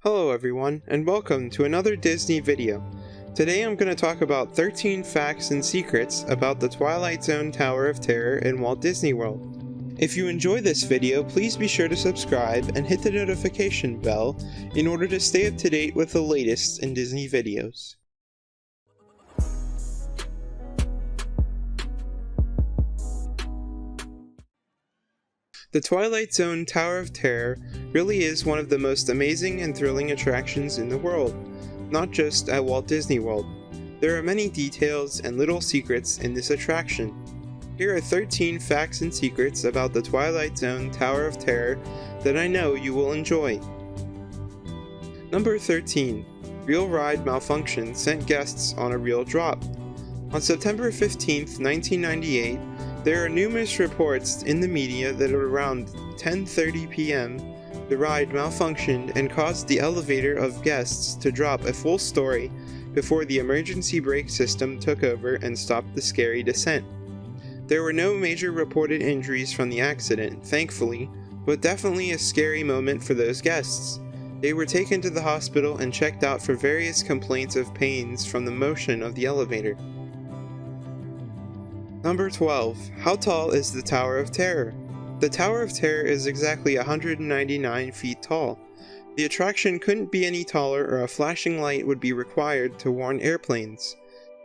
Hello everyone, and welcome to another Disney video. Today I'm going to talk about 13 facts and secrets about the Twilight Zone Tower of Terror in Walt Disney World. If you enjoy this video, please be sure to subscribe and hit the notification bell in order to stay up to date with the latest in Disney videos. The Twilight Zone Tower of Terror really is one of the most amazing and thrilling attractions in the world, not just at Walt Disney World. There are many details and little secrets in this attraction. Here are 13 facts and secrets about the Twilight Zone Tower of Terror that I know you will enjoy. Number 13. Real ride malfunction sent guests on a real drop. On September 15, 1998, there are numerous reports in the media that at around 10:30 p.m., the ride malfunctioned and caused the elevator of guests to drop a full story before the emergency brake system took over and stopped the scary descent. There were no major reported injuries from the accident, thankfully, but definitely a scary moment for those guests. They were taken to the hospital and checked out for various complaints of pains from the motion of the elevator. Number 12. How tall is the Tower of Terror? The Tower of Terror is exactly 199 feet tall. The attraction couldn't be any taller or a flashing light would be required to warn airplanes.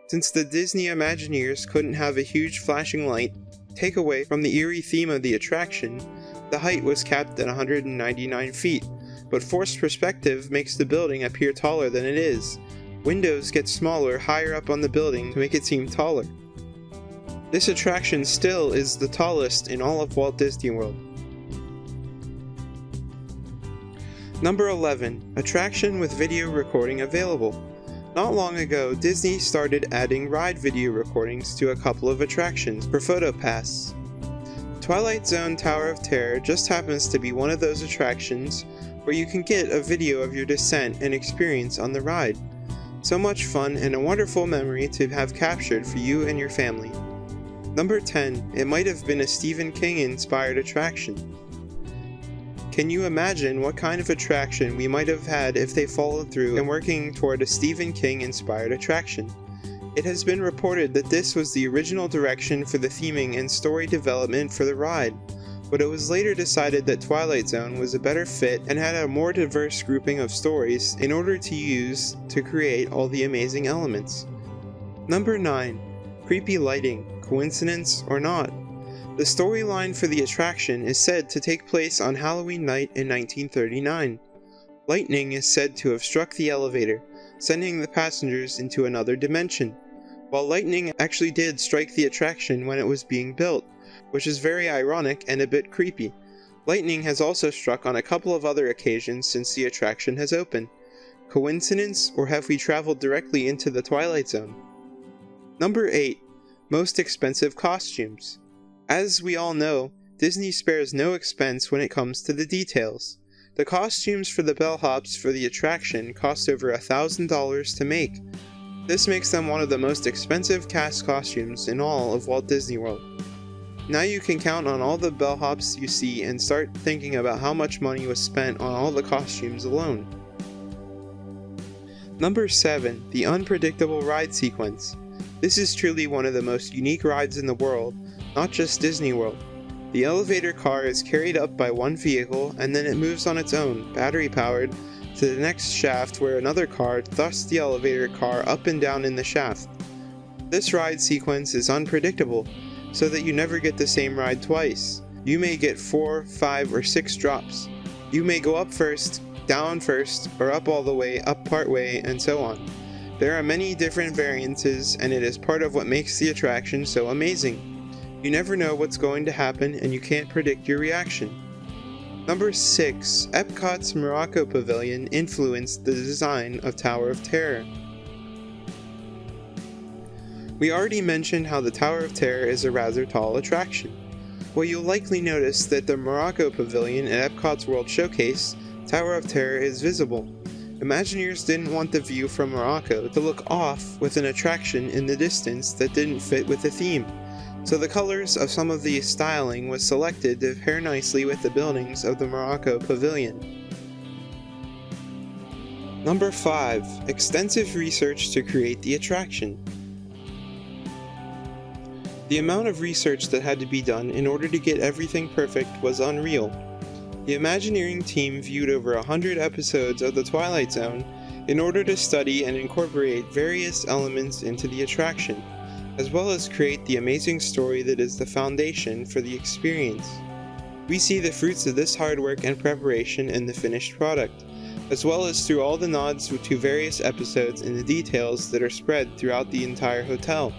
Since the Disney Imagineers couldn't have a huge flashing light take away from the eerie theme of the attraction, the height was capped at 199 feet, but forced perspective makes the building appear taller than it is. Windows get smaller higher up on the building to make it seem taller. This attraction still is the tallest in all of Walt Disney World. Number 11. Attraction with video recording available. Not long ago, Disney started adding ride video recordings to a couple of attractions for PhotoPass. Twilight Zone Tower of Terror just happens to be one of those attractions where you can get a video of your descent and experience on the ride. So much fun and a wonderful memory to have captured for you and your family. Number 10. It might have been a Stephen King inspired attraction. Can you imagine what kind of attraction we might have had if they followed through and working toward a Stephen King inspired attraction? It has been reported that this was the original direction for the theming and story development for the ride, but it was later decided that Twilight Zone was a better fit and had a more diverse grouping of stories in order to use to create all the amazing elements. Number 9. Creepy lighting. Coincidence or not? The storyline for the attraction is said to take place on Halloween night in 1939. Lightning is said to have struck the elevator, sending the passengers into another dimension. While lightning actually did strike the attraction when it was being built, which is very ironic and a bit creepy. Lightning has also struck on a couple of other occasions since the attraction has opened. Coincidence, or have we traveled directly into the Twilight Zone? Number 8. Most expensive costumes. As we all know, Disney spares no expense when it comes to the details. The costumes for the bellhops for the attraction cost over $1,000 to make. This makes them one of the most expensive cast costumes in all of Walt Disney World. Now you can count on all the bellhops you see and start thinking about how much money was spent on all the costumes alone. Number 7. The unpredictable ride sequence. This is truly one of the most unique rides in the world, not just Disney World. The elevator car is carried up by one vehicle and then it moves on its own, battery powered, to the next shaft where another car thrusts the elevator car up and down in the shaft. This ride sequence is unpredictable, so that you never get the same ride twice. You may get 4, 5, or 6 drops. You may go up first, down first, or up all the way, up part way, and so on. There are many different variances, and it is part of what makes the attraction so amazing. You never know what's going to happen, and you can't predict your reaction. Number 6. Epcot's Morocco Pavilion influenced the design of Tower of Terror. We already mentioned how the Tower of Terror is a rather tall attraction. Well, you'll likely notice that the Morocco Pavilion at Epcot's World Showcase, Tower of Terror is visible. Imagineers didn't want the view from Morocco to look off with an attraction in the distance that didn't fit with the theme, so the colors of some of the styling was selected to pair nicely with the buildings of the Morocco Pavilion. Number 5. Extensive research to create the attraction. The amount of research that had to be done in order to get everything perfect was unreal. The Imagineering team viewed over 100 episodes of The Twilight Zone in order to study and incorporate various elements into the attraction, as well as create the amazing story that is the foundation for the experience. We see the fruits of this hard work and preparation in the finished product, as well as through all the nods to various episodes and the details that are spread throughout the entire hotel.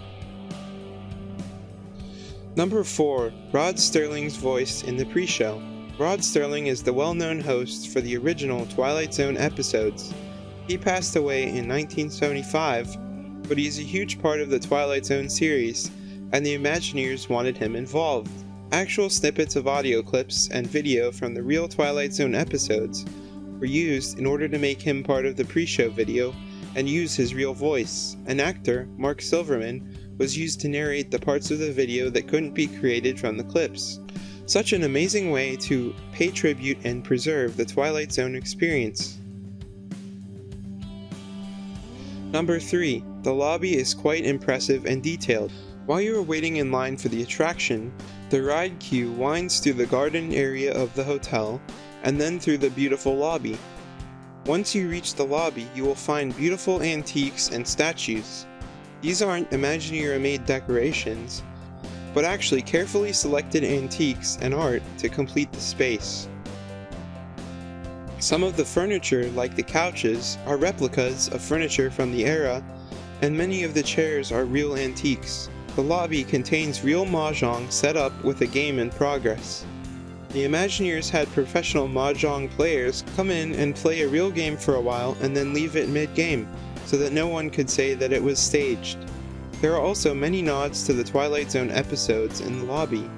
Number 4. Rod Serling's voice in the pre-show. Rod Serling is the well-known host for the original Twilight Zone episodes. He passed away in 1975, but he is a huge part of the Twilight Zone series, and the Imagineers wanted him involved. Actual snippets of audio clips and video from the real Twilight Zone episodes were used in order to make him part of the pre-show video and use his real voice. An actor, Mark Silverman, was used to narrate the parts of the video that couldn't be created from the clips. Such an amazing way to pay tribute and preserve the Twilight Zone experience. Number 3. The lobby is quite impressive and detailed. While you are waiting in line for the attraction, the ride queue winds through the garden area of the hotel and then through the beautiful lobby. Once you reach the lobby, you will find beautiful antiques and statues. These aren't Imagineer-made decorations, but actually carefully selected antiques and art to complete the space. Some of the furniture, like the couches, are replicas of furniture from the era, and many of the chairs are real antiques. The lobby contains real mahjong set up with a game in progress. The Imagineers had professional mahjong players come in and play a real game for a while and then leave it mid-game, so that no one could say that it was staged. There are also many nods to the Twilight Zone episodes in the lobby,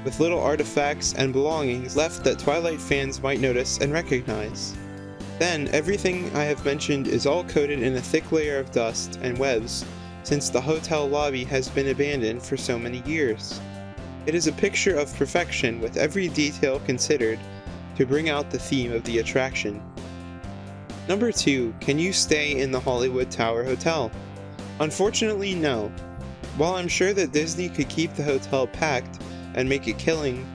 with little artifacts and belongings left that Twilight fans might notice and recognize. Then, everything I have mentioned is all coated in a thick layer of dust and webs, since the hotel lobby has been abandoned for so many years. It is a picture of perfection with every detail considered to bring out the theme of the attraction. Number 2. Can you stay in the Hollywood Tower Hotel? Unfortunately, no. While I'm sure that Disney could keep the hotel packed and make a killing,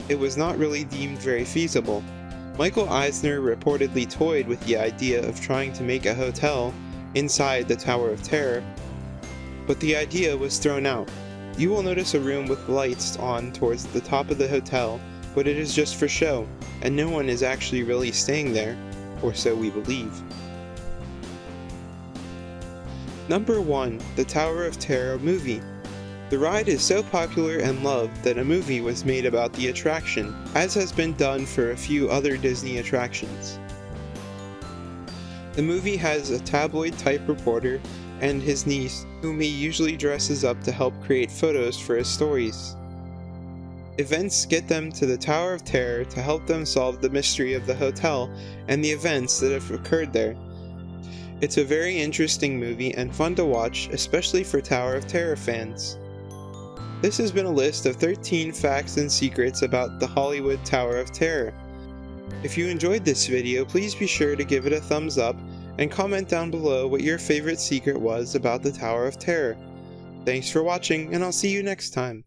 it was not really deemed very feasible. Michael Eisner reportedly toyed with the idea of trying to make a hotel inside the Tower of Terror, but the idea was thrown out. You will notice a room with lights on towards the top of the hotel, but it is just for show, and no one is actually really staying there, or so we believe. Number 1. The Tower of Terror movie. The ride is so popular and loved that a movie was made about the attraction, as has been done for a few other Disney attractions. The movie has a tabloid-type reporter and his niece, whom he usually dresses up to help create photos for his stories. Events get them to the Tower of Terror to help them solve the mystery of the hotel and the events that have occurred there. It's a very interesting movie and fun to watch, especially for Tower of Terror fans. This has been a list of 13 facts and secrets about the Hollywood Tower of Terror. If you enjoyed this video, please be sure to give it a thumbs up and comment down below what your favorite secret was about the Tower of Terror. Thanks for watching, and I'll see you next time.